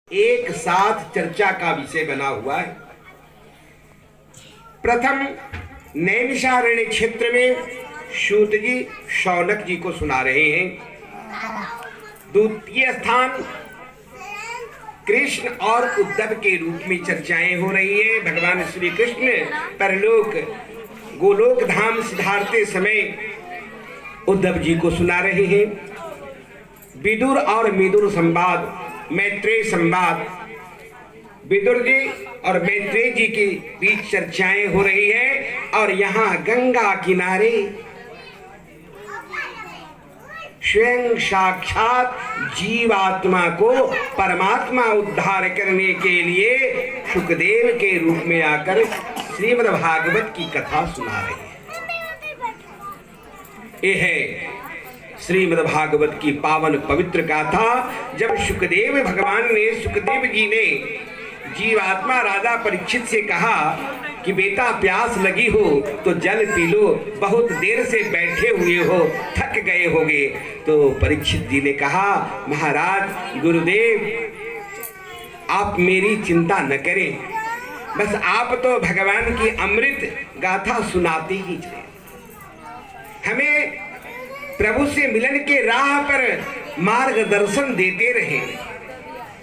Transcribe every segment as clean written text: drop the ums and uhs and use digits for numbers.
एक साथ चर्चा का विषय बना हुआ है। प्रथम नैमिषारण्य क्षेत्र में सूत जी शौनक जी को सुना रहे हैं। द्वितीय स्थान कृष्ण और उद्धव के रूप में चर्चाएं हो रही है। भगवान श्री कृष्ण परलोक गोलोक धाम सिधारते समय उद्धव जी को सुना रहे हैं। विदुर और मिदुर संवाद, मैत्रेय संवाद, विदुर जी और मैत्रेय जी के बीच चर्चाएं हो रही है। और यहाँ गंगा किनारे स्वयं साक्षात जीवात्मा को परमात्मा उद्धार करने के लिए सुखदेव के रूप में आकर श्रीमद् भागवत की कथा सुना रहे हैं। यह है श्रीमद् भागवत की पावन पवित्र गाथा। जब सुखदेव भगवान ने, सुखदेव जी ने जीवात्मा राजा परीक्षित से कहा कि बेटा प्यास लगी हो तो जल पी लो, बहुत देर से बैठे हुए हो, थक गए होगे। तो परीक्षित जी ने कहा, महाराज गुरुदेव आप मेरी चिंता न करें, बस आप तो भगवान की अमृत गाथा सुनाते ही चले, हमें प्रभु से मिलन के राह पर मार्गदर्शन देते रहे।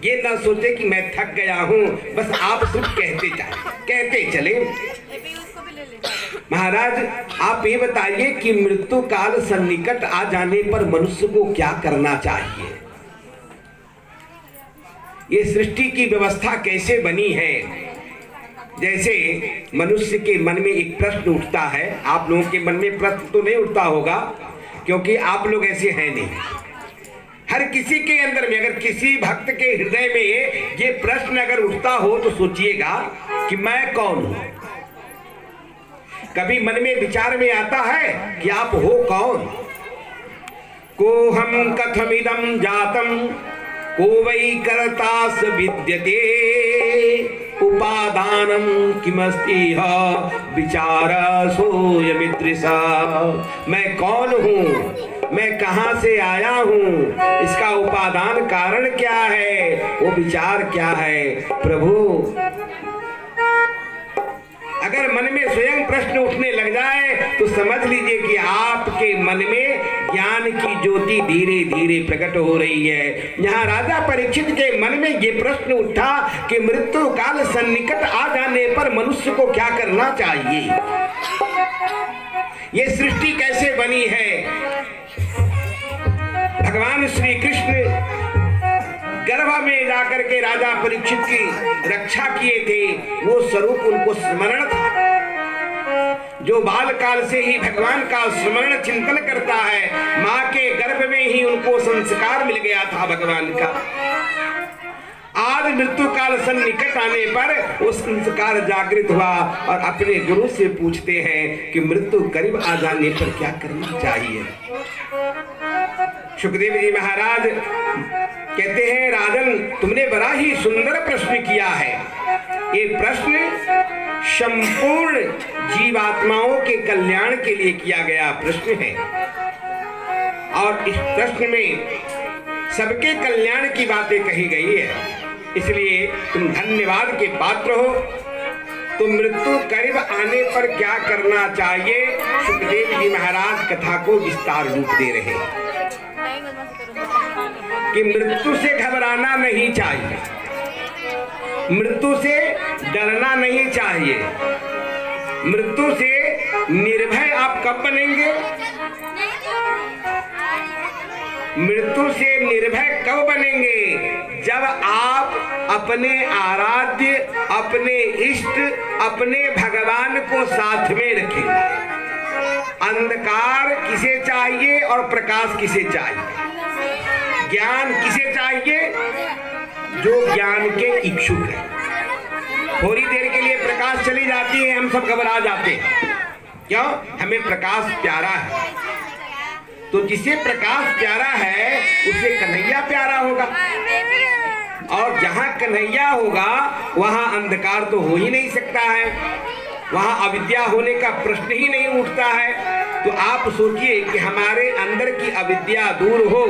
ये ना सोचे कि मैं थक गया हूँ, बस आप सिर्फ कहते चले। महाराज आप ये बताइए कि मृत्यु काल सन्निकट आ जाने पर मनुष्य को क्या करना चाहिए? ये सृष्टि की व्यवस्था कैसे बनी है? जैसे मनुष्य के मन में एक प्रश्न उठता है, आप लोगों के मन में प्रश्न तो नहीं उठता होगा क्योंकि आप लोग ऐसे हैं नहीं। हर किसी के अंदर में, अगर किसी भक्त के हृदय में ये प्रश्न अगर उठता हो तो सोचिएगा कि मैं कौन हूं। कभी मन में विचार में आता है कि आप हो कौन? को हम कथमिदं जातम को वै कर्तास विद्यते उपादानम किमस्ति विचार सोयमिदृशा। मैं कौन हूँ, मैं कहाँ से आया हूँ, इसका उपादान कारण क्या है, वो विचार क्या है? प्रभु अगर मन में स्वयं प्रश्न उठने लग जाए तो समझ लीजिए कि आपके मन में ज्ञान की ज्योति धीरे धीरे प्रकट हो रही है। यहाँ राजा परीक्षित के मन में ये प्रश्न उठा कि मृत्यु काल सन्निकट आ जाने पर मनुष्य को क्या करना चाहिए, ये सृष्टि कैसे बनी है। भगवान श्री कृष्ण गर्भ में जाकर के राजा परीक्षित की रक्षा किए थे, वो स्वरूप उनको स्मरण था। जो बाल काल से ही भगवान का स्मरण चिंतन करता है, माँ के गर्भ में ही उनको संस्कार मिल गया था भगवान का। आज मृत्यु काल सन्निकट आने पर वो संस्कार जागृत हुआ और अपने गुरु से पूछते हैं कि मृत्यु करीब आ जाने पर क्या करना चाहिए। सुखदेव जी महाराज कहते हैं, राजन तुमने बड़ा ही सुंदर प्रश्न किया है। ये प्रश्न संपूर्ण जीवात्माओं के कल्याण के लिए किया गया प्रश्न है और इस प्रश्न में सबके कल्याण की बातें कही गई है, इसलिए तुम धन्यवाद के पात्र हो। तो मृत्यु करीब आने पर क्या करना चाहिए, सुखदेव जी महाराज कथा को विस्तार रूप दे रहे हैं कि मृत्यु से घबराना नहीं चाहिए, मृत्यु से डरना नहीं चाहिए। मृत्यु से निर्भय आप कब बनेंगे? मृत्यु से निर्भय कब बनेंगे? जब आप अपने आराध्य, अपने इष्ट, अपने भगवान को साथ में रखेंगे। अंधकार किसे चाहिए और प्रकाश किसे चाहिए? ज्ञान किसे चाहिए? जो ज्ञान के इच्छुक है। थोड़ी देर के लिए प्रकाश चली जाती है, हम सब घबरा जाते हैं, क्यों? हमें प्रकाश प्यारा है। तो जिसे प्रकाश प्यारा है उसे कन्हैया प्यारा होगा, और जहां कन्हैया होगा वहां अंधकार तो हो ही नहीं सकता है, वहां अविद्या होने का प्रश्न ही नहीं उठता है। तो आप सोचिए कि हमारे अंदर की अविद्या दूर हो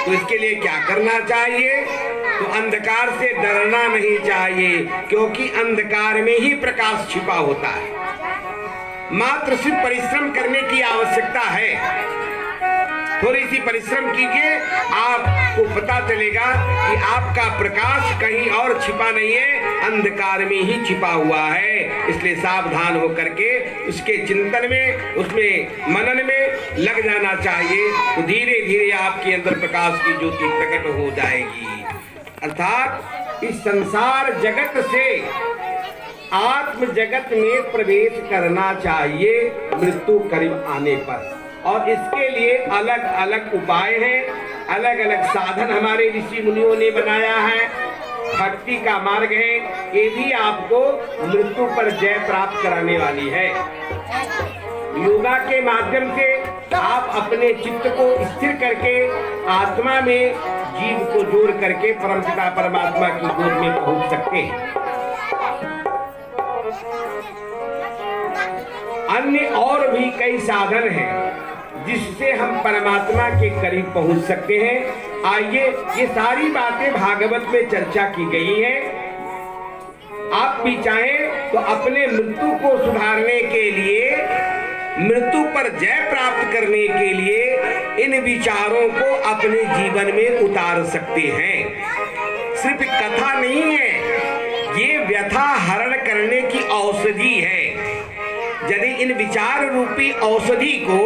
तो इसके लिए क्या करना चाहिए? तो अंधकार से डरना नहीं चाहिए, क्योंकि अंधकार में ही प्रकाश छिपा होता है। मात्र सिर्फ परिश्रम करने की आवश्यकता है। थोड़ी सी परिश्रम कीजिए, आपको पता चलेगा कि आपका प्रकाश कहीं और छिपा नहीं है, अंधकार में ही छिपा हुआ है। इसलिए सावधान होकर के उसके चिंतन में, उसमें मनन में लग जाना चाहिए, तो धीरे धीरे आपके अंदर प्रकाश की ज्योति प्रकट हो जाएगी। अर्थात इस संसार जगत से आत्म जगत में प्रवेश करना चाहिए मृत्यु करीब आने पर। और इसके लिए अलग अलग उपाय हैं, अलग अलग साधन हमारे ऋषि मुनियों ने बनाया है। भक्ति का मार्ग है, ये भी आपको मृत्यु पर जय प्राप्त कराने वाली है। योगा के माध्यम से आप अपने चित्त को स्थिर करके आत्मा में जीव को जोड़ करके परमपिता परमात्मा की गोद में पहुंच सकते हैं। अन्य और भी कई साधन हैं जिससे हम परमात्मा के करीब पहुंच सकते हैं। आइए, ये सारी बातें भागवत में चर्चा की गई है। आप भी चाहें तो अपने मृत्यु को सुधारने के लिए, मृत्यु पर जय प्राप्त करने के लिए इन विचारों को अपने जीवन में उतार सकते हैं। सिर्फ कथा नहीं है, ये व्यथा हरण करने की औषधि है। यदि इन विचार रूपी औषधि को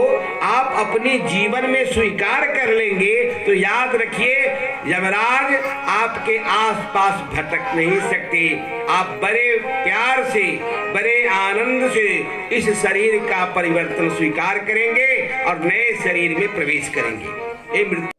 आप अपने जीवन में स्वीकार कर लेंगे तो याद रखिए, यमराज आपके आसपास भटक नहीं सकते। आप बड़े प्यार से, बड़े आनंद से इस शरीर का परिवर्तन स्वीकार करेंगे और नए शरीर में प्रवेश करेंगे।